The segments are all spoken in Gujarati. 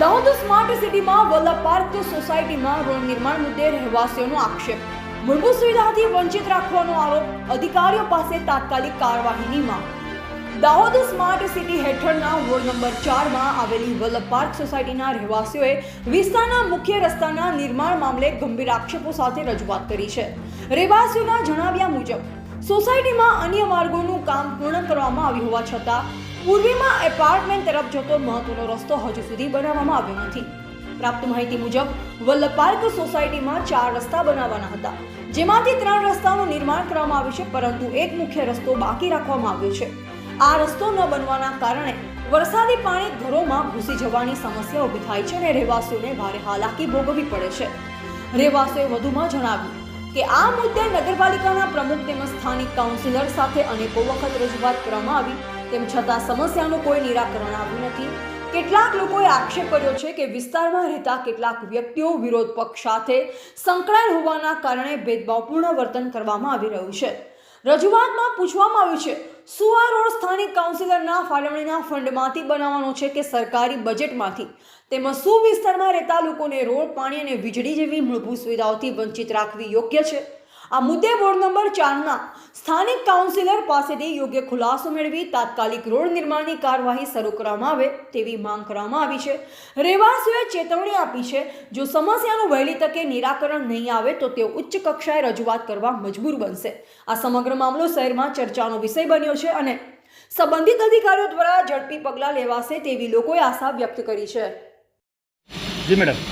દાહોદ સ્માર્ટ સિટીમાં વલ્લભ પાર્ક સોસાયટીમાં રોડ નિર્માણ મુદ્દે રહેવાસીઓનો આક્ષેપ, મૂળભૂત સુવિધાથી વંચિત રાખવાનો આરોપ, અધિકારીઓ પાસે તાત્કાલિક કાર્યવાહીની માંગ। દાહોદ સ્માર્ટ સિટી હેઠળના વોર્ડ નંબર 4માં આવેલી વલ્લભ પાર્ક સોસાયટીના રહેવાસીઓએ વિસ્તારના મુખ્ય રસ્તાના નિર્માણ મામલે ગંભીર આક્ષેપો સાથે રજૂઆત કરી છે। રહેવાસીઓના જણાવ્યા મુજબ સોસાયટીમાં અન્ય માર્ગોનું કામ પૂર્ણ કરવામાં આવ્યું હોવા છતાં પૂર્વીમાં એપાર્ટમેન્ટ તરફ જતો મહત્વનો રસ્તો હજુ સુધી બનાવવામાં આવ્યો નથી। પ્રાપ્ત માહિતી મુજબ વલ્લભ પાર્ક સોસાયટીમાં 4 રસ્તા બનાવવાના હતા, જેમાંથી 3 રસ્તાનું નિર્માણ કરવામાં આવ્યું છે, પરંતુ એક મુખ્ય રસ્તો બાકી રાખવામાં આવ્યો છે। આ રસ્તો ન બનવાના કારણે વરસાદી પાણી ઘરોમાં ઘૂસી જવાની સમસ્યા ઊભી થાય છે અને રહેવાસીઓને ભારે હાલાકી ભોગવવી પડે છે। રહેવાસીઓએ વધુમાં જણાવ્યું કે આ મુદ્દે નગરપાલિકાના પ્રમુખ તેમજ સ્થાનિક કાઉન્સિલર સાથે અનેકો વખત રજૂઆત કરવામાં આવી, તેમ છતાં સમસ્યાનું કોઈ નિરાકરણ આવ્યું નથી। કેટલાક લોકોએ આક્ષેપ કર્યો છે કે વિસ્તારમાં રહેતા કેટલાક વ્યક્તિઓ વિરોધ પક્ષ સાથે સંકળાયેલ હોવાના કારણે ભેદભાવપૂર્ણ વર્તન કરવામાં આવી રહ્યું છે। રજૂઆતમાં પૂછવામાં આવ્યું છે, શું આ રોડ સ્થાનિક કાઉન્સિલરના ફાળવણીના ફંડમાંથી બનાવવાનો છે કે સરકારી બજેટમાંથી? તેમજ શું વિસ્તારમાં રહેતા લોકોને રોડ, પાણી અને વીજળી જેવી મૂળભૂત સુવિધાઓથી વંચિત રાખવી યોગ્ય છે? આ મુદ્દે વોર્ડ નંબર 4ના સ્થાનિક કાઉન્સિલર પાસેથી યોગ્ય ખુલાસો મેળવી તાત્કાલિક રોડ નિર્માણની કાર્યવાહી શરૂ કરવામાં આવે તેવી માંગ કરવામાં આવી છે। રહેવાસીઓએ ચેતવણી આપી છે, જો સમસ્યાનું વહેલી તકે નિરાકરણ નહીં આવે તો તેઓ ઉચ્ચ કક્ષાએ રજૂઆત કરવા મજબૂર બનશે। આ સમગ્ર મામલો શહેરમાં ચર્ચાનો વિષય બન્યો છે અને સંબંધિત અધિકારીઓ દ્વારા ઝડપી પગલાં લેવાશે તેવી લોકોએ આશા વ્યક્ત કરી છે। જી મેડમ,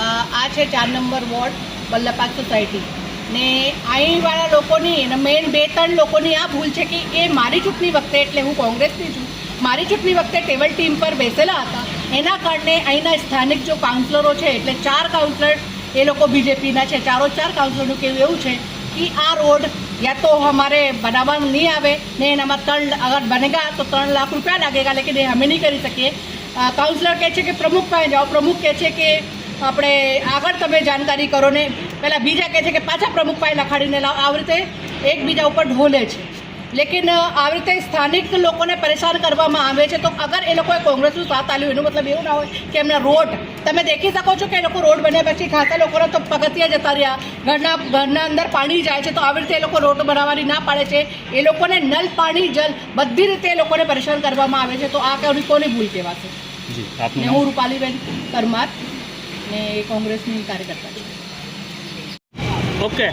આ છે 4 number ward Vallabh park society ને અહીંવાળા લોકોની અને મેઇન 2-3 લોકોની આ ભૂલ છે કે એ મારી ચૂંટણી વખતે, એટલે હું કોંગ્રેસની છું, મારી ચૂંટણી વખતે ટેબલ ટીમ પર બેસેલા હતા, એના કારણે અહીંના સ્થાનિક જો કાઉન્સિલરો છે, એટલે 4 કાઉન્સિલર એ લોકો બીજેપીના છે, 4 કાઉન્સિલરનું કહેવું એવું છે कि आ रोड या तो हमारे बनावा नहीं आवे ने एनामा 3 अगर बनेगा तो 3 लाख रुपया लगेगा, लेकिन ये हमें नहीं કરી શકીએ। કાઉન્સિલર કહે છે કે પ્રમુખ પાસે જાઓ, પ્રમુખ કહે છે કે આપણે આગળ તમે જાણકારી કરો ને પહેલાં બીજા કહે છે કે પાછા પ્રમુખ પાસે લખાડીને લાવો। આવી રીતે એકબીજા ઉપર ઢોલે છે, લેકિન આવી રીતે સ્થાનિક લોકોને પરેશાન કરવામાં આવે છે। તો અગર એ લોકોએ કોંગ્રેસનું સાથ આપ્યું એનો મતલબ એવું ના હોય કે એમના રોડ તમે દેખી શકો છો કે એ લોકો રોડ બન્યા પછી ખાતા લોકોને તો પગથિયા જતા રહ્યા, ઘરના અંદર પાણી જાય છે, તો આવી રીતે એ લોકો રોડ બનાવવાની ના પાડે છે। એ લોકોને નલ, પાણી, જલ બધી રીતે એ લોકોને પરેશાન કરવામાં આવે છે। તો આ કોની ભૂલ કહેવાશે? જી, આપનું હું રૂપાલીબેન પરમાર ને કોંગ્રેસની કાર્યકર્તા છું। Okay,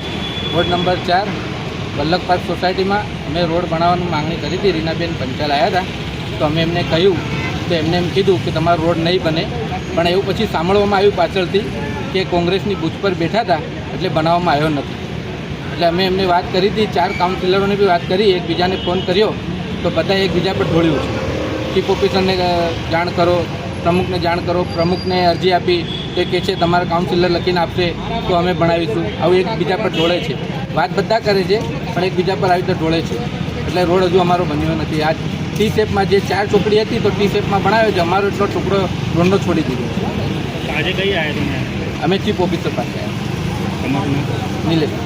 ward number 4 Vallabh park સોસાયટીમાં અમે રોડ બનાવવાની માંગણી કરી હતી। રીનાબેન પંચાલ આવ્યા હતા, તો અમે એમને કહ્યું તો એમને એમ કીધું કે તમારો રોડ નહીં બને, પણ એવું પછી સાંભળવામાં આવ્યું પાછળથી કે કોંગ્રેસની બૂથ પર બેઠા હતા એટલે બનાવવામાં આવ્યો નથી। એટલે અમે એમને વાત કરી હતી, 4 કાઉન્સિલરોને બી વાત કરી, એકબીજાને ફોન કર્યો તો બધા એકબીજા પર ઢોળ્યું છે। ચીફ ઓફિસરને જાણ કરો, પ્રમુખને જાણ કરો, પ્રમુખને અરજી આપી તો કહે છે તમારા કાઉન્સિલર લખીને આપશે તો અમે બનાવીશું। આવું એકબીજા પર ઢોળે છે, વાત બધા કરે છે પણ એકબીજા પર આવી રીતે ઢોળે છે, એટલે રોડ હજુ અમારો બન્યો નથી। આ ટી શેપમાં જે 4 ચોકડી હતી તો ટી શેપમાં બનાવ્યો છે, અમારો એટલો ટુકડો રોડનો છોડી દીધો છે। આજે કઈ આવ્યા તમે? અમે ચીફ ઓફિસર પાસે આવ્યા, તમારું નામ? નિલેશ।